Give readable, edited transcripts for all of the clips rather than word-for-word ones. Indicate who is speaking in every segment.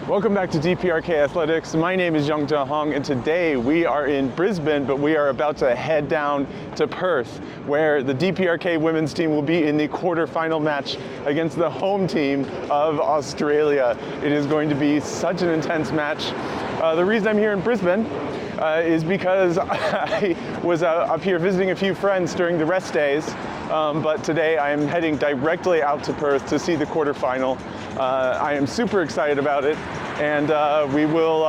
Speaker 1: Welcome back to DPRK Athletics. My name is Yong and today we are in Brisbane, but we are about to head down to Perth, where the DPRK women's team will be in the quarterfinal match against the home team of Australia. It is going to be such an intense match. The reason I'm here in Brisbane is because I was up here visiting a few friends during the rest days, but today I am heading directly out to Perth to see the quarterfinal. I am super excited about it, and we will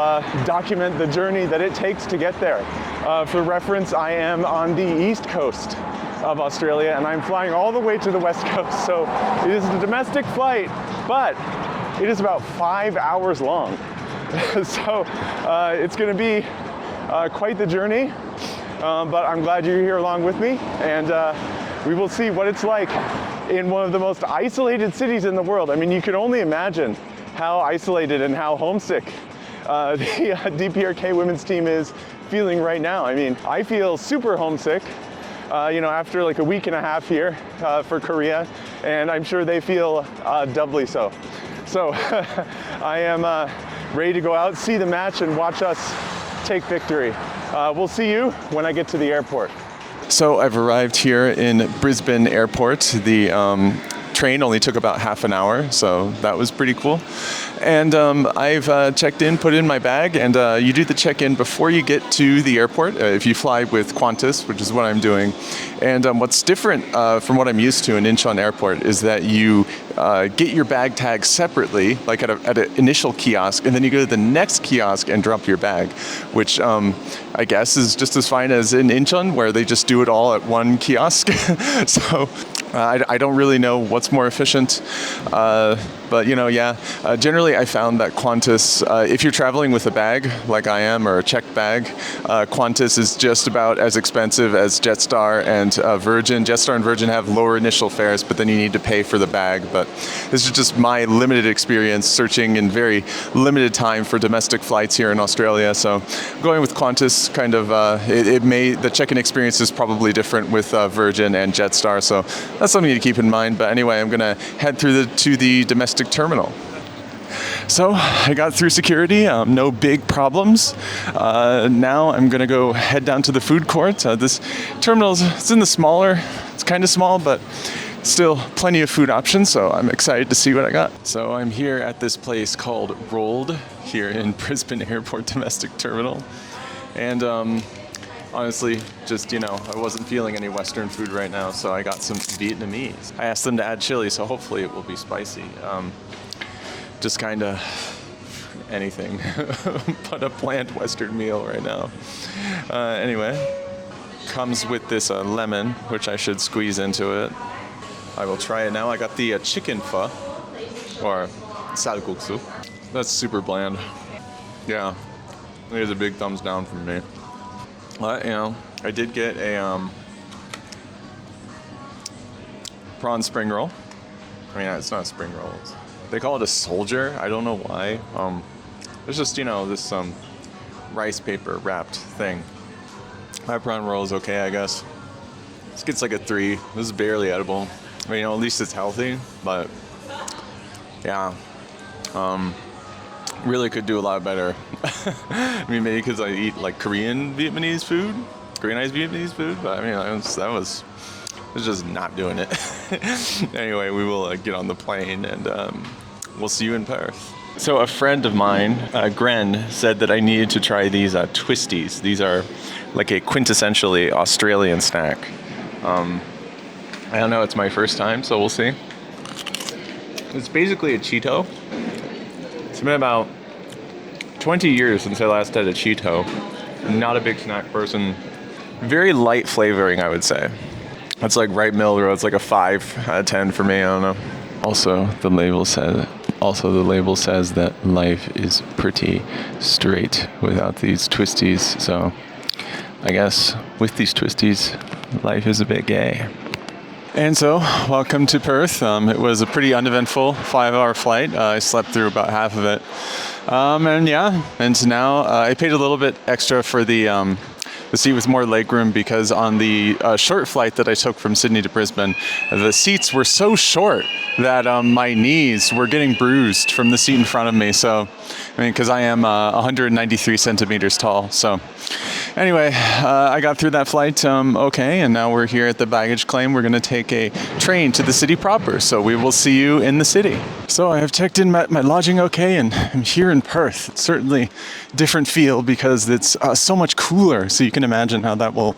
Speaker 1: document the journey that it takes to get there. For reference, I am on the east coast of Australia, and I'm flying all the way to the west coast, so it is a domestic flight, but it is about 5 hours long. So it's going to be quite the journey, but I'm glad you're here along with me, and we will see what it's like in one of the most isolated cities in the world. I mean, you can only imagine how isolated and how homesick the DPRK women's team is feeling right now. I mean, I feel super homesick, after like a week and a half here for Korea, and I'm sure they feel doubly so. So I am ready to go out, see the match, and watch us take victory. We'll see you when I get to the airport. So I've arrived here in Brisbane Airport. The train only took about half an hour, so that was pretty cool. And I've checked in, put in my bag, and you do the check-in before you get to the airport if you fly with Qantas, which is what I'm doing. And what's different from what I'm used to in Incheon Airport is that you get your bag tag separately, like at an initial kiosk, and then you go to the next kiosk and drop your bag, which I guess is just as fine as in Incheon, where they just do it all at one kiosk. So I don't really know what's more efficient, but generally I found that Qantas, if you're traveling with a bag like I am, or a checked bag, Qantas is just about as expensive as Jetstar and Virgin. Jetstar and Virgin have lower initial fares, but then you need to pay for the bag. But this is just my limited experience searching in very limited time for domestic flights here in Australia. So going with Qantas, kind of, the check-in experience is probably different with Virgin and Jetstar. So that's something to keep in mind. But anyway, I'm going to head to the domestic terminal. So I got through security, no big problems. Now I'm going to go head down to the food court. This terminal it's kind of small, but still plenty of food options, so I'm excited to see what I got. So I'm here at this place called Rolled here in Brisbane Airport Domestic Terminal. And honestly, just, I wasn't feeling any Western food right now, so I got some Vietnamese. I asked them to add chili, so hopefully it will be spicy. Just kind of anything but a bland Western meal right now. Anyway, comes with this lemon, which I should squeeze into it. I will try it now. I got the chicken pho, or salguksu. That's super bland. Yeah, there's a big thumbs down from me. But, I did get a prawn spring roll. I mean, it's not a spring roll. They call it a soldier. I don't know why. It's just, this rice paper wrapped thing. My prawn roll is okay, I guess. This gets like a 3. This is barely edible. I mean, at least it's healthy, but yeah. Really could do a lot better. I mean, maybe because I eat like Koreanized Vietnamese food, but I mean, that was just not doing it. Anyway, we will get on the plane, and we'll see you in Perth. So a friend of mine, Gren, said that I needed to try these Twisties. These are like a quintessentially Australian snack. I don't know, it's my first time, so we'll see. It's basically a Cheeto. It's been about 20 years since I last had a Cheeto. Not a big snack person. Very light flavoring, I would say. That's like right middle of the road. It's like a 5 out of 10 for me. I don't know. Also, the label says that life is pretty straight without these Twisties. So I guess with these Twisties, life is a bit gay. And so, welcome to Perth. It was a pretty uneventful 5-hour flight. I slept through about half of it. And now I paid a little bit extra for the the seat with more legroom, because on the short flight that I took from Sydney to Brisbane, the seats were so short that my knees were getting bruised from the seat in front of me. So, I mean, because I am 193 centimeters tall. So, anyway, I got through that flight okay, and now we're here at the baggage claim. We're going to take a train to the city proper. So we will see you in the city. So I have checked in my lodging okay, and I'm here in Perth. It's certainly a different feel because it's so much cooler. So you can imagine how that will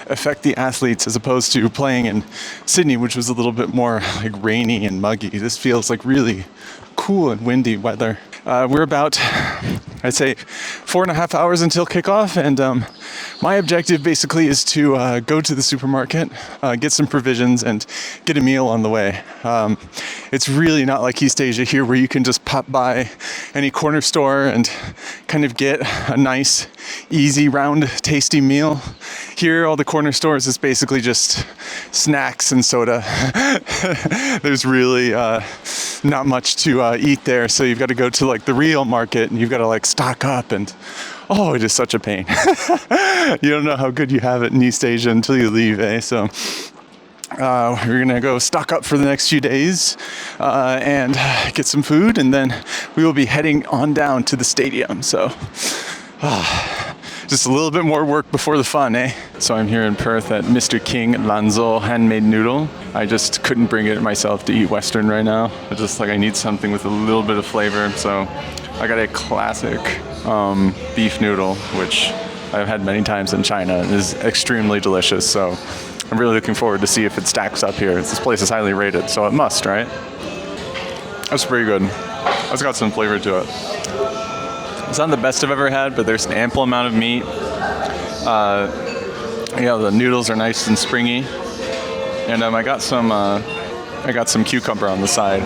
Speaker 1: affect the athletes as opposed to playing in Sydney, which was a little bit more like rainy and muggy. This feels like really cool and windy weather. We're about, I'd say, 4.5 hours until kickoff, and my objective basically is to go to the supermarket, get some provisions, and get a meal on the way. It's really not like East Asia here, where you can just pop by any corner store and kind of get a nice, easy, round, tasty meal. Here, all the corner stores is basically just snacks and soda. There's really not much to eat there, so you've got to go to like the real market, and you've got to like stock up, and oh, it is such a pain. You don't know how good you have it in East Asia until you leave, eh? So we're gonna go stock up for the next few days and get some food, and then we will be heading on down to the stadium. So just a little bit more work before the fun, eh? So I'm here in Perth at Mr. King Lanzhou Handmade Noodle. I just couldn't bring it myself to eat Western right now. I just I need something with a little bit of flavor. So I got a classic beef noodle, which I've had many times in China. It is extremely delicious. So I'm really looking forward to see if it stacks up here. This place is highly rated, so it must, right? That's pretty good. It's got some flavor to it. It's not the best I've ever had, but there's an ample amount of meat. The noodles are nice and springy, and I got some cucumber on the side.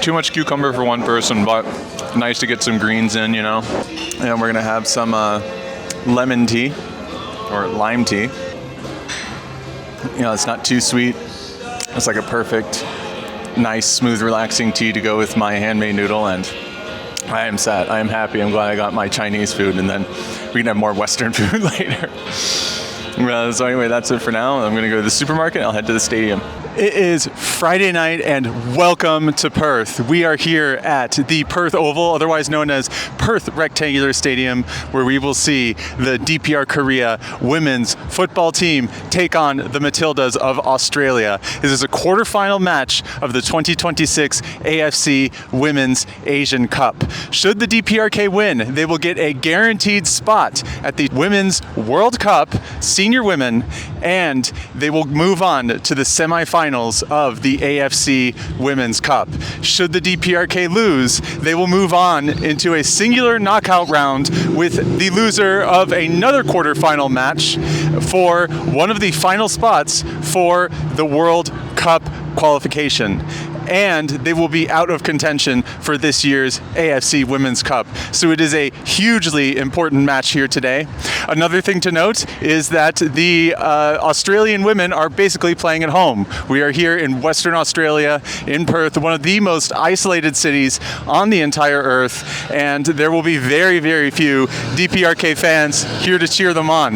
Speaker 1: Too much cucumber for one person, but nice to get some greens in, you know. And we're gonna have some lemon tea or lime tea. You know, it's not too sweet. It's like a perfect, nice, smooth, relaxing tea to go with my handmade noodle, and I am set. I am happy. I'm glad I got my Chinese food, and then we can have more Western food later. So anyway, that's it for now. I'm going to go to the supermarket, and I'll head to the stadium. It is Friday night, and welcome to Perth. We are here at the Perth Oval, otherwise known as Perth Rectangular Stadium, where we will see the DPR Korea women's football team take on the Matildas of Australia. This is a quarterfinal match of the 2026 AFC Womens Asian Cup. Should the DPRK win, they will get a guaranteed spot at the Women's World Cup Senior Women, and they will move on to the semifinals of the AFC Women's Cup. Should the DPRK lose, they will move on into a singular knockout round with the loser of another quarterfinal match for one of the final spots for the World Cup qualification. And they will be out of contention for this year's AFC Women's Cup. So it is a hugely important match here today. Another thing to note is that the Australian women are basically playing at home. We are here in Western Australia, in Perth, one of the most isolated cities on the entire earth, and there will be very, very few DPRK fans here to cheer them on.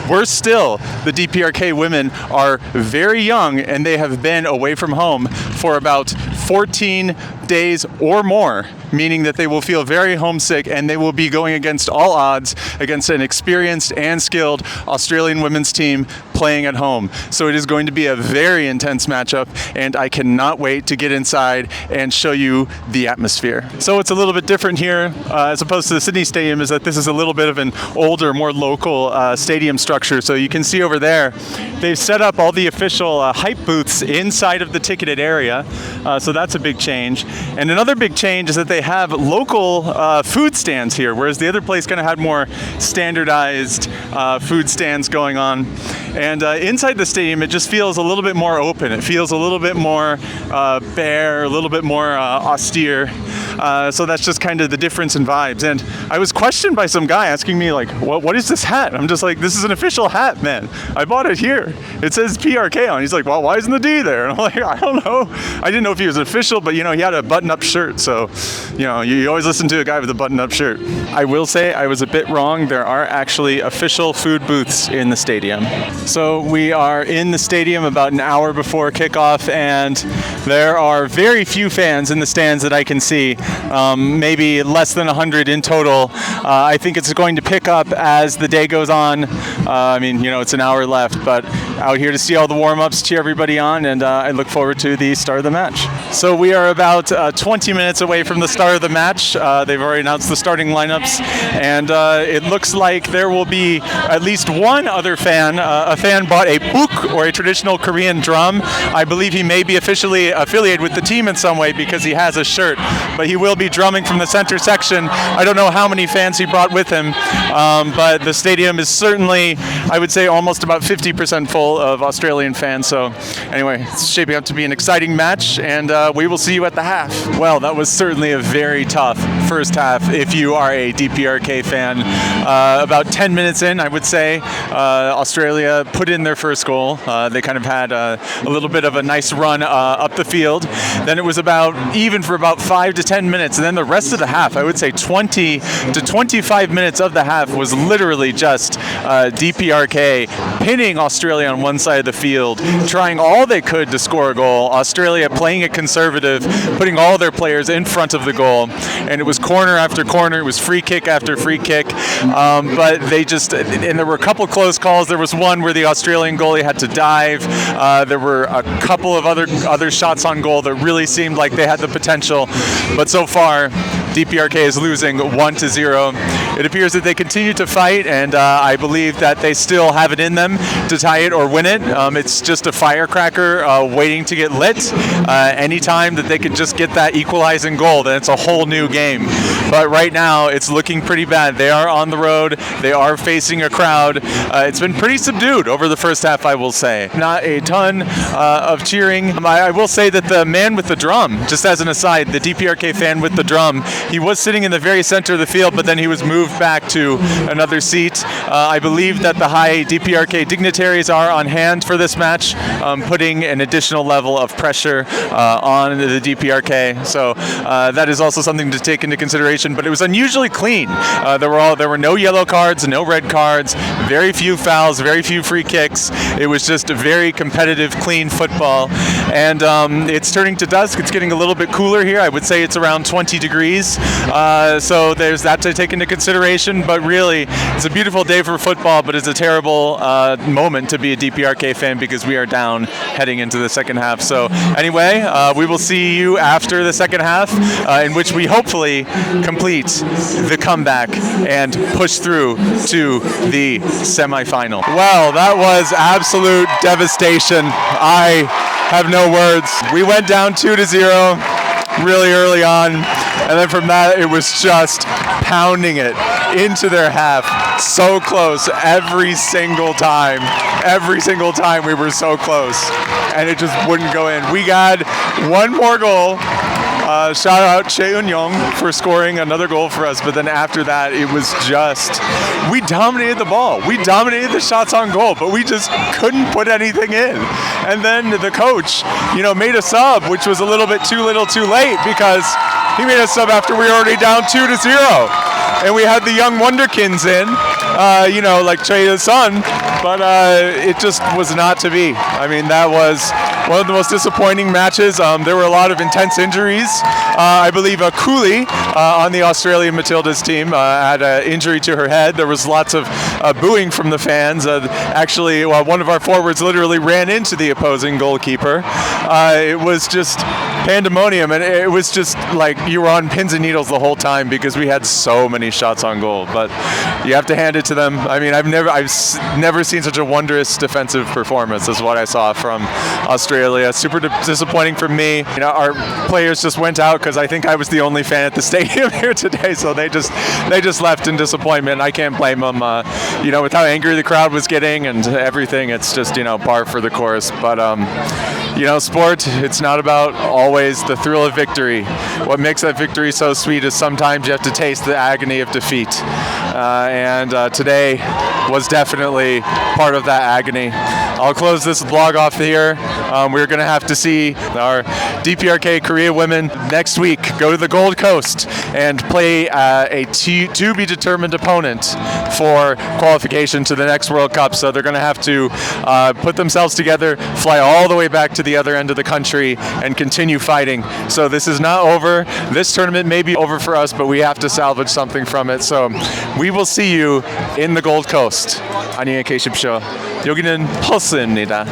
Speaker 1: Worse still, the DPRK women are very young, and they have been away from home for about 14 days or more, meaning that they will feel very homesick, and they will be going against all odds against an experienced and skilled Australian women's team playing at home. So it is going to be a very intense matchup, and I cannot wait to get inside and show you the atmosphere. So it's a little bit different here as opposed to the Sydney Stadium, is that this is a little bit of an older, more local stadium structure. So you can see over there, they've set up all the official hype booths inside of the ticketed area. So that's a big change. And another big change is that they have local food stands here, whereas the other place kind of had more standardized food stands going on. And inside the stadium, it just feels a little bit more open. It feels a little bit more bare, a little bit more austere. So that's just kind of the difference in vibes. And I was questioned by some guy asking me like, what is this hat? I'm just like, this is an official hat, man. I bought it here. It says PRK on. He's like, well, why isn't the D there? And I'm like, I don't know. I didn't know if he was official, but he had a button-up shirt. So, you always listen to a guy with a button-up shirt. I will say I was a bit wrong. There are actually official food booths in the stadium. So we are in the stadium about an hour before kickoff, and there are very few fans in the stands that I can see, maybe less than 100 in total. I think it's going to pick up as the day goes on. It's an hour left, but out here to see all the warm-ups, cheer everybody on, and I look forward to the start of the match. So we are about 20 minutes away from the start of the match. They've already announced the starting lineups, and it looks like there will be at least one other fan. A fan bought a buk, or a traditional Korean drum. I believe he may be officially affiliated with the team in some way because he has a shirt, but he will be drumming from the center section. I don't know how many fans he brought with him, but the stadium is certainly, I would say, almost about 50% full of Australian fans. So anyway, it's shaping up to be an exciting match, and we will see you at the half. Well, that was certainly a very tough first half if you are a DPRK fan. About 10 minutes in, I would say, Australia put in their first goal. They kind of had a little bit of a nice run up the field. Then it was about even for about 5 to 10 minutes, and then the rest of the half, I would say 20 to 25 minutes of the half was literally just DPRK pinning Australia on one side of the field, trying all they could to score a goal. Australia playing it conservative, putting all their players in front of the goal, and it was corner after corner, it was free kick after free kick, but they just, and there were a couple close calls. There was one where the Australian goalie had to dive. There were a couple of other shots on goal that really seemed like they had the potential, but so far DPRK is losing 1-0. It appears that they continue to fight, and I believe that they still have it in them to tie it or win it. It's just a firecracker waiting to get lit. Anytime that they could just get that equalizing goal, then it's a whole new game. But right now, it's looking pretty bad. They are on the road. They are facing a crowd. It's been pretty subdued over the first half, I will say. Not a ton of cheering. I will say that the man with the drum, just as an aside, the DPRK fan with the drum, he was sitting in the very center of the field, but then he was moved back to another seat. I believe that the high DPRK dignitaries are on hand for this match, putting an additional level of pressure on the DPRK. So that is also something to take into consideration. But it was unusually clean. There were no yellow cards, no red cards, very few fouls, very few free kicks. It was just a very competitive, clean football. And it's turning to dusk. It's getting a little bit cooler here. I would say it's around 20 degrees. So there's that to take into consideration. But really, it's a beautiful day for football, but it's a terrible moment to be a DPRK fan because we are down heading into the second half. So anyway, we will see you after the second half, in which we hopefully complete the comeback and push through to the semifinal. Well, that was absolute devastation. I have no words. We went down 2-0 really early on, and then from that it was just pounding it into their half. So close every single time. Every single time we were so close, and it just wouldn't go in. We got one more goal. Shout out Zhou and Yong for scoring another goal for us, but then after that it was just, we dominated the ball. We dominated the shots on goal, but we just couldn't put anything in. And then the coach, made a sub, which was a little bit too little too late, because he made a sub after we were already down 2-0. And we had the young wonderkins in, like Chea's son, but it just was not to be. I mean, that was one of the most disappointing matches. There were a lot of intense injuries. I believe Cooley on the Australian Matildas team had an injury to her head. There was lots of booing from the fans. Actually, one of our forwards literally ran into the opposing goalkeeper. It was just pandemonium, and it was just like you were on pins and needles the whole time because we had so many shots on goal. But you have to hand it to them. I mean, I've never seen such a wondrous defensive performance as what I saw from Australia. Super disappointing for me. Our players just went out because I think I was the only fan at the stadium here today, so they just left in disappointment. I can't blame them. With how angry the crowd was getting and everything, it's just par for the course. But
Speaker 2: You know, sport, it's not about always the thrill of victory. What makes that victory so sweet is sometimes you have to taste the agony of defeat. And today was definitely part of that agony. I'll close this vlog off here. We're going to have to see our DPRK Korea women next week go to the Gold Coast and play a to-be-determined opponent for qualification to the next World Cup. So they're going to have to put themselves together, fly all the way back to the other end of the country, and continue fighting. So this is not over. This tournament may be over for us, but we have to salvage something from it. So we will see you in the Gold Coast. 안녕히 계십시오. 여기는 퍼스입니다.